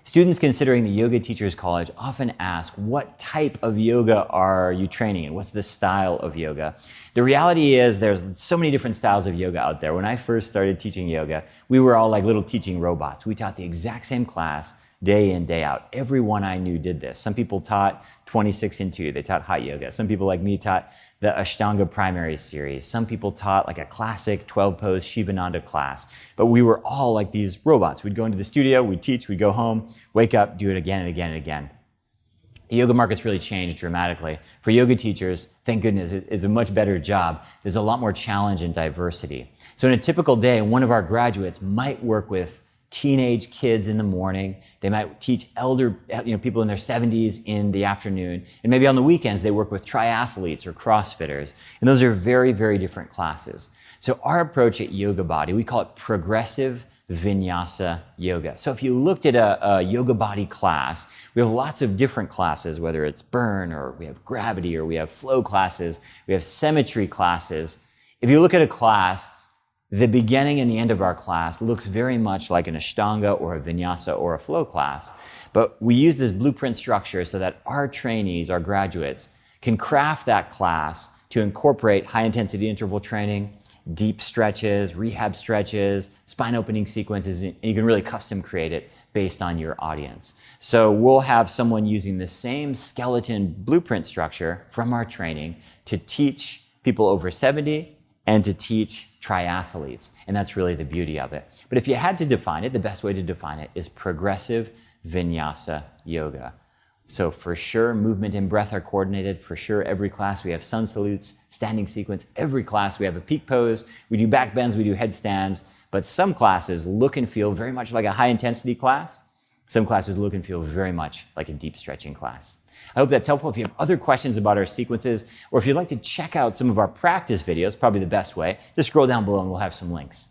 Students considering the Yoga Teachers College often ask, what type of yoga are you training in? What's the style of yoga? The reality is there's so many different styles of yoga out there. When I first started teaching yoga, we were all like little teaching robots. We taught the exact same class day in, day out. Everyone I knew did this. Some people taught 26 and 2. They taught hot yoga. Some people like me taught the Ashtanga primary series. Some people taught like a classic 12-pose Shivananda class. But we were all like these robots. We'd go into the studio, we'd teach, we'd go home, wake up, do it again and again and again. The yoga market's really changed dramatically. For yoga teachers, thank goodness, it is a much better job. There's a lot more challenge and diversity. So in a typical day, one of our graduates might work with teenage kids in the morning. They might teach elder, people in their 70s in the afternoon. And maybe on the weekends, they work with triathletes or CrossFitters. And those are very, very different classes. So our approach at Yoga Body, we call it progressive vinyasa yoga. So if you looked at a Yoga Body class, we have lots of different classes, whether it's burn or we have gravity or we have flow classes, we have symmetry classes. If you look at a class, the beginning and the end of our class looks very much like an Ashtanga or a Vinyasa or a flow class. But we use this blueprint structure so that our trainees, our graduates, can craft that class to incorporate high-intensity interval training, deep stretches, rehab stretches, spine opening sequences, and you can really custom create it based on your audience. So we'll have someone using the same skeleton blueprint structure from our training to teach people over 70 and to teach triathletes. And that's really the beauty of it. But if you had to define it, the best way to define it is progressive vinyasa yoga. So for sure, movement and breath are coordinated. For sure, every class we have sun salutes, standing sequence. Every class we have a peak pose. We do back bends, we do headstands. But some classes look and feel very much like a high intensity class. Some classes look and feel very much like a deep stretching class. I hope that's helpful. If you have other questions about our sequences, or if you'd like to check out some of our practice videos, probably the best way, just scroll down below and we'll have some links.